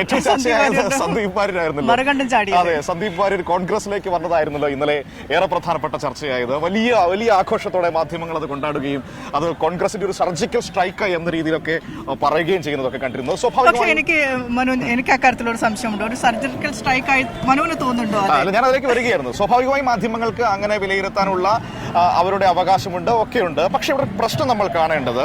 ഏറ്റവും ചർച്ചയായത് സന്ദീപ് വാര്യരായിരുന്നല്ലോ. അതെ, സന്ദീപ് വാര്യർ കോൺഗ്രസിലേക്ക് വന്നതായിരുന്നല്ലോ ഇന്നലെ ഏറെ പ്രധാനപ്പെട്ട ചർച്ചയായത്. വലിയ വലിയ ആഘോഷത്തോടെ മാധ്യമങ്ങൾ അത് കൊണ്ടാടുകയും അത് കോൺഗ്രസിന്റെ ഒരു സർജിക്കൽ സ്ട്രൈക്ക് എന്ന രീതിയിലൊക്കെ പറയുകയും ചെയ്യുന്നതൊക്കെ കണ്ടിരുന്നു. സ്വാഭാവികമായി എനിക്ക് അക്കാര്യത്തിലൊരു സംശയമുണ്ട്. ഒരു സർജിക്കൽ സ്ട്രൈക്ക് ആയി മനുവിന് തോന്നുന്നുണ്ടോ? അല്ല, ഞാൻ അതിലേക്ക് വരികയായിരുന്നു. സ്വാഭാവികമായി മാധ്യമങ്ങൾക്ക് അങ്ങനെ വിലയിരുത്താനുള്ള അവരുടെ അവകാശമുണ്ട്, ഒക്കെയുണ്ട്. പക്ഷെ ഇവിടെ പ്രശ്നം നമ്മൾ കാണേണ്ടത്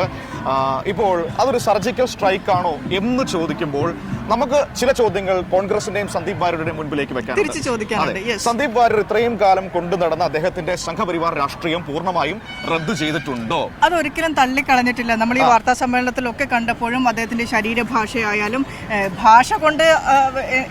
ഇപ്പോൾ അതൊരു സർജിക്കൽ സ്ട്രൈക്ക് ആണോ എന്ന് ചോദിക്കുമ്പോൾ നമുക്ക് ചില ചോദ്യങ്ങൾ കോൺഗ്രസിന്റെയും സന്ദീപ് വാര്യരുടെയും മുൻപിലേക്ക് വെക്കാനുണ്ട്. സന്ദീപ് വാര്യർ ഇത്രയും കാലം കൊണ്ടു നടന്ന അദ്ദേഹത്തിന്റെ സംഘപരിവാർ രാഷ്ട്രീയം പൂർണ്ണമായും റദ്ദു ചെയ്തിട്ടുണ്ടോ? അതൊരിക്കലും തള്ളിക്കളഞ്ഞിട്ടില്ല. നമ്മൾ ഈ വാർത്താ സമ്മേളനത്തിലൊക്കെ കണ്ടപ്പോഴും അദ്ദേഹത്തിന്റെ ശരീരഭാഷയായാലും ഭാഷ കൊണ്ട്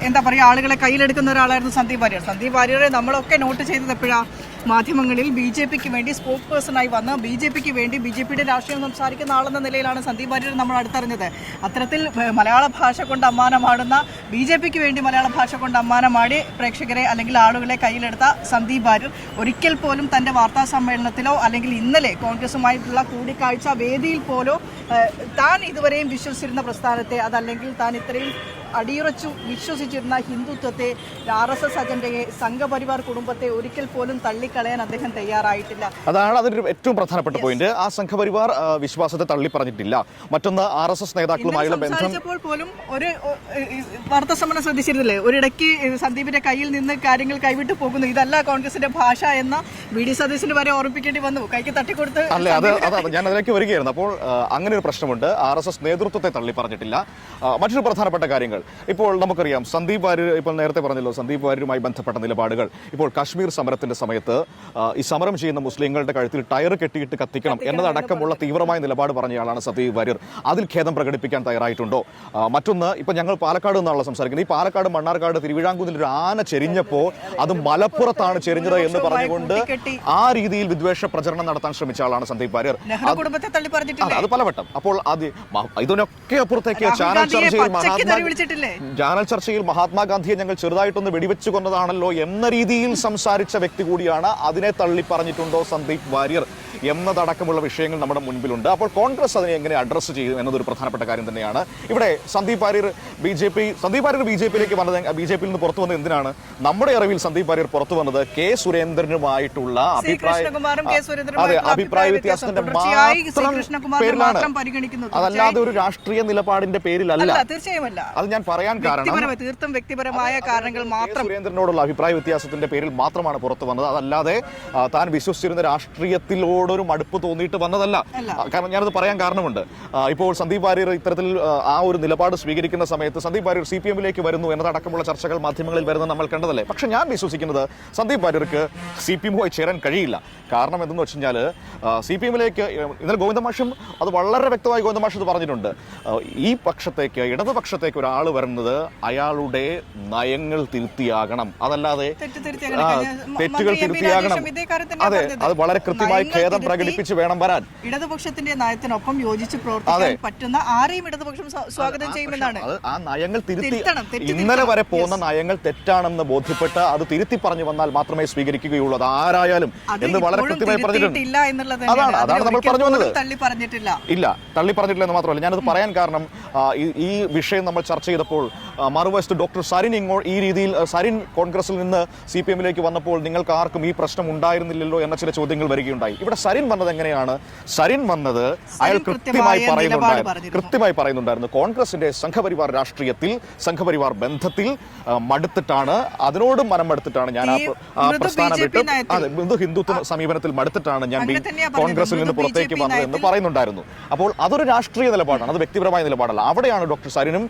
എന്താ പറയുക, ആളുകളെ കയ്യിലെടുക്കുന്ന ഒരാളായിരുന്നു സന്ദീപ് വാര്യർ. സന്ദീപ് വാര്യരെ നമ്മളൊക്കെ നോട്ട് ചെയ്തത് എപ്പോഴാണ്? മാധ്യമങ്ങളിൽ ബി.ജെ.പിക്ക് വേണ്ടി സ്പോക്സ് പേഴ്സണായി വന്ന് ബി.ജെ.പിക്ക് വേണ്ടി ബി.ജെ.പിയുടെ രാഷ്ട്രീയം സംസാരിക്കുന്ന ആളെന്ന നിലയിലാണ് സന്ദീപ് വാര്യർ നമ്മൾ അടുത്തറിഞ്ഞത്. അത്തരത്തിൽ മലയാള ഭാഷ കൊണ്ട് അമ്മാനമാടുന്ന, ബി.ജെ.പിക്ക് വേണ്ടി മലയാള ഭാഷ കൊണ്ട് അമ്മാനമാടി പ്രേക്ഷകരെ അല്ലെങ്കിൽ ആളുകളെ കയ്യിലെടുത്ത സന്ദീപ് വാര്യർ ഒരിക്കൽ പോലും തൻ്റെ വാർത്താ സമ്മേളനത്തിലോ അല്ലെങ്കിൽ ഇന്നലെ കോൺഗ്രസുമായിട്ടുള്ള കൂടിക്കാഴ്ച വേദിയിൽ പോലോ താൻ ഇതുവരെയും വിശ്വസിച്ചിരുന്ന പ്രസ്ഥാനത്തെ, അതല്ലെങ്കിൽ താൻ ഇത്രയും അടിയുറച്ചു വിശ്വസിച്ചിരുന്ന ഹിന്ദുത്വത്തെ, RSS അജണ്ടയെ, സംഘപരിവാർ കുടുംബത്തെ ഒരിക്കൽ പോലും തള്ളിക്കളയാൻ അദ്ദേഹം തയ്യാറായിട്ടില്ല. അതാണ് അതിന്റെ ഏറ്റവും പ്രധാനപ്പെട്ട പോയിന്റ്. ആ സംഘപരിവാർ വിശ്വാസത്തെ തള്ളി പറഞ്ഞിട്ടില്ല. മറ്റൊന്ന് RSS നേതാക്കളുമായുള്ള ബന്ധം പോലും ഒരു വാർത്താ സമ്മേളനം ശ്രദ്ധിച്ചിരുന്നില്ലേ? ഒരിടയ്ക്ക് സന്ദീപിന്റെ കയ്യിൽ നിന്ന് കാര്യങ്ങൾ കൈവിട്ടു പോകുന്നു. ഇതല്ല കോൺഗ്രസിന്റെ ഭാഷ എന്ന VD സതീശന് വരെ ഓർമ്മിക്കേണ്ടി വന്നു. കൈക്ക് തട്ടിക്കൊടുത്ത്. അല്ലേ, അത് ഞാൻ അതിലേക്ക് വരികയായിരുന്നു. അപ്പോൾ അങ്ങനെ ഒരു പ്രശ്നമുണ്ട്. RSS നേതൃത്വത്തെ തള്ളി പറഞ്ഞിട്ടില്ല. മറ്റൊരു പ്രധാനപ്പെട്ട കാര്യങ്ങൾ, ഇപ്പോൾ നമുക്കറിയാം സന്ദീപ് വാര്യർ, ഇപ്പോൾ നേരത്തെ പറഞ്ഞല്ലോ സന്ദീപ് വാര്യരുമായി ബന്ധപ്പെട്ട നിലപാടുകൾ. ഇപ്പോൾ കാശ്മീർ സമരത്തിന്റെ സമയത്ത് ഈ സമരം ചെയ്യുന്ന മുസ്ലിങ്ങളുടെ കഴുത്തിൽ ടയർ കെട്ടിയിട്ട് കത്തിക്കണം എന്നതടക്കമുള്ള തീവ്രമായ നിലപാട് പറഞ്ഞയാളാണ് സന്ദീപ് വാര്യർ. അതിൽ ഖേദം പ്രകടിപ്പിക്കാൻ തയ്യാറായിട്ടുണ്ടോ? മറ്റൊന്ന്, ഇപ്പൊ ഞങ്ങൾ പാലക്കാട് നിന്നാണല്ലോ സംസാരിക്കുന്നത്. ഈ പാലക്കാട്, മണ്ണാർക്കാട്, തിരുവിഴാങ്കുന്നിൽ ഒരു ആന ചെരിഞ്ഞപ്പോൾ അത് മലപ്പുറത്താണ് ചെരിഞ്ഞത് എന്ന് പറഞ്ഞുകൊണ്ട് ആ രീതിയിൽ വിദ്വേഷ പ്രചരണം നടത്താൻ ശ്രമിച്ച ആളാണ് സന്ദീപ് വാര്യർ. അത് പലവട്ടം. അപ്പോൾ ഇതിനൊക്കെ അപ്പുറത്തേക്ക് ചാനൽ ചർച്ചയിൽ മഹാത്മാഗാന്ധിയെ ഞങ്ങൾ ചെറുതായിട്ടൊന്ന് വെടിവെച്ചു കൊന്നതാണല്ലോ എന്ന രീതിയിൽ സംസാരിച്ച വ്യക്തി കൂടിയാണ്. അതിനെ തള്ളി പറഞ്ഞിട്ടുണ്ടോ സന്ദീപ് വാര്യർ എന്നതടക്കമുള്ള വിഷയങ്ങൾ നമ്മുടെ മുൻപിലുണ്ട്. അപ്പോൾ കോൺഗ്രസ് അതിനെ എങ്ങനെ അഡ്രസ്സ് ചെയ്യും എന്നതൊരു പ്രധാനപ്പെട്ട കാര്യം തന്നെയാണ്. ഇവിടെ സന്ദീപ് വാര്യർ ബി ജെ പിയിലേക്ക് വന്നത്, ബി.ജെ.പിയിൽ നിന്ന് പുറത്തു വന്നത് എന്തിനാണ്? നമ്മുടെ അറിവിൽ സന്ദീപ് വാര്യർ പുറത്തു വന്നത് കെ സുരേന്ദ്രനുമായിട്ടുള്ള അഭിപ്രായ വ്യത്യാസത്തിന്റെ പേരിലാണ്. അതല്ലാതെ ഒരു രാഷ്ട്രീയ നിലപാടിന്റെ പേരിലല്ല. അത് ഞാൻ പറയാൻ കാരണം തീർത്തും വ്യക്തിപരമായ കാരണങ്ങൾ മാത്രം, സുരേന്ദ്രനോടുള്ള അഭിപ്രായ വ്യത്യാസത്തിന്റെ പേരിൽ മാത്രമാണ് പുറത്തു വന്നത്. അതല്ലാതെ താൻ വിശ്വസിച്ചിരുന്ന രാഷ്ട്രീയത്തിലോടൊരു മടുപ്പ് തോന്നിയിട്ട് വന്നതല്ല. കാരണം ഞാനത് പറയാൻ കാരണമുണ്ട്. ഇപ്പോൾ സന്ദീപ് വാര്യർ ഇത്തരത്തിൽ ആ ഒരു നിലപാട് സ്വീകരിക്കുന്ന സമയത്ത് സന്ദീപ് വാര്യർ CPM-ലേക്ക് വരുന്നു എന്നതടക്കമുള്ള ചർച്ചകൾ മാധ്യമങ്ങളിൽ വരുന്നത് നമ്മൾ കണ്ടതല്ലേ. പക്ഷെ ഞാൻ വിശ്വസിക്കുന്നത് സന്ദീപ് വാര്യർക്ക് CPM-മായി ചേരാൻ കഴിയില്ല. കാരണം എന്തെന്ന് വെച്ച് കഴിഞ്ഞാൽ CPM-ലേക്ക് ഇന്നലെ ഗോവിന്ദമാഷും അത് വളരെ വ്യക്തമായി ഗോവിന്ദമാഷ് പറഞ്ഞിട്ടുണ്ട്. ഈ പക്ഷത്തേക്ക്, ഇടതുപക്ഷത്തേക്ക് ഒരാൾ വരുന്നത് അയാളുടെ നയങ്ങൾ തിരുത്തിയാകണം, അതല്ലാതെ തെറ്റുകൾ തിരുത്തിയാകണം. അതെ, അത് വളരെ കൃത്യമായി ഖേദം പ്രകടിപ്പിച്ച് വേണം വരാൻ. ഇടതുപക്ഷത്തിന്റെ നയത്തിനൊപ്പം യോജിച്ച് പ്രവർത്തിക്കാൻ പറ്റുന്ന ആരെയും ഇടതുപക്ഷം സ്വാഗതം ചെയ്യുമെന്നാണ്. ആ നയങ്ങൾ തിരുത്തി, ഇന്നലെ വരെ പോകുന്ന നയങ്ങൾ തെറ്റാണെന്ന് ബോധ്യപ്പെട്ട് അത് തിരുത്തി പറഞ്ഞു വന്നാൽ മാത്രമേ സ്വീകരിക്കുകയുള്ളൂ. അത് ആരായാലും എന്ന് വളരെ കൃത്യമായി പറഞ്ഞിട്ടുണ്ട്. അതാണ് നമ്മൾ പറഞ്ഞു വന്നത്. ഇല്ല, തള്ളി പറഞ്ഞിട്ടില്ല എന്ന് മാത്രമല്ല, ഞാനത് പറയാൻ കാരണം ഈ വിഷയം നമ്മൾ ചർച്ച ചെയ്തപ്പോൾ മറുവശത്ത് ഡോക്ടർ സരിൻ ഈ രീതിയിൽ സരിൻ കോൺഗ്രസിൽ നിന്ന് CPM-ലേക്ക് വന്നപ്പോൾ നിങ്ങൾക്ക് ആർക്കും ഈ പ്രശ്നം ഉണ്ടായിരുന്നില്ലല്ലോ എന്ന ചില ചോദ്യങ്ങൾ വരികയുണ്ടായി. ഇവിടെ സരിൻ വന്നത് എങ്ങനെയാണ്? സരിൻ വന്നത് അയാൾ കൃത്യമായി പറയുന്നുണ്ടായിരുന്നു കോൺഗ്രസിന്റെ സംഘപരിവാർ രാഷ്ട്രീയത്തിൽ, സംഘപരിവാർ ബന്ധത്തിൽ മടുത്തിട്ടാണ്, അതിനോടും മനം മടുത്തിട്ടാണ് ഞാൻ ആ പ്രസ്ഥാനം വിട്ട്, അതെ, ഹിന്ദുത്വ സമീപനത്തിൽ മടുത്തിട്ടാണ് ഞാൻ കോൺഗ്രസിൽ നിന്ന് പുറത്തേക്ക് വന്നത് എന്ന് പറയുന്നുണ്ടായിരുന്നു. അപ്പോൾ അതൊരു രാഷ്ട്രീയ നിലപാടാണ്, അത് വ്യക്തിപരമായ നിലപാടല്ല. അവിടെയാണ് ഡോക്ടർ സരിനും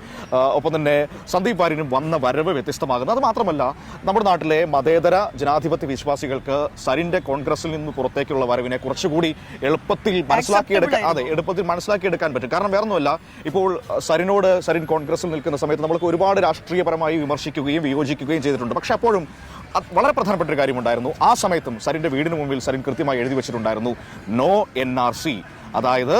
ഒപ്പം തന്നെ സന്ദീപ് വാര്യരും വന്ന വരവ് വ്യത്യസ്തമാകുന്നത്. അത് മാത്രമല്ല, നമ്മുടെ നാട്ടിലെ മതേതര ജനാധിപത്യ വിശ്വാസികൾക്ക് സരിന്റെ കോൺഗ്രസിൽ നിന്ന് പുറത്തേക്കുള്ള വരവിനെ കുറച്ചുകൂടി എളുപ്പത്തിൽ മനസ്സിലാക്കിയെടുക്കാൻ പറ്റും. കാരണം വേറൊന്നുമല്ല, ഇപ്പോൾ സരിൻ കോൺഗ്രസിൽ നിൽക്കുന്ന സമയത്ത് നമ്മൾക്ക് ഒരുപാട് രാഷ്ട്രീയപരമായി വിമർശിക്കുകയും വിയോജിക്കുകയും ചെയ്തിട്ടുണ്ട്. പക്ഷെ അപ്പോഴും വളരെ പ്രധാനപ്പെട്ട ഒരു കാര്യമുണ്ടായിരുന്നു. ആ സമയത്തും സരിന്റെ വീടിന് മുമ്പിൽ സരിൻ കൃത്യമായി എഴുതി വെച്ചിട്ടുണ്ടായിരുന്നു നോ NRC, അതായത്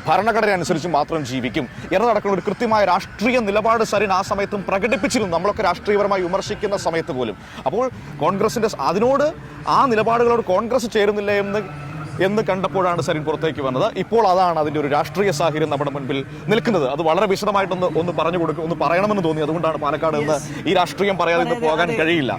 ഭരണഘടന അനുസരിച്ച് മാത്രം ജീവിക്കും എന്നതടക്കമുള്ള ഒരു കൃത്യമായ രാഷ്ട്രീയ നിലപാട് സരിൻ ആ സമയത്തും പ്രകടിപ്പിച്ചിരുന്നു. നമ്മളൊക്കെ രാഷ്ട്രീയപരമായി വിമർശിക്കുന്ന സമയത്ത് പോലും. അപ്പോൾ കോൺഗ്രസിന്റെ ആ നിലപാടുകളോട് കോൺഗ്രസ് ചേരുന്നില്ല എന്ന് എന്ന് കണ്ടപ്പോഴാണ് സരിൻ പുറത്തേക്ക് വന്നത്. ഇപ്പോൾ അതാണ് അതിന്റെ ഒരു രാഷ്ട്രീയ സാഹചര്യം നമ്മുടെ മുൻപിൽ നിൽക്കുന്നത്. അത് വളരെ വിശദമായിട്ടൊന്ന് പറയണമെന്ന് തോന്നി. അതുകൊണ്ടാണ് പാലക്കാട് നിന്ന് ഈ രാഷ്ട്രീയം പറയാതെ പോകാൻ കഴിയില്ല.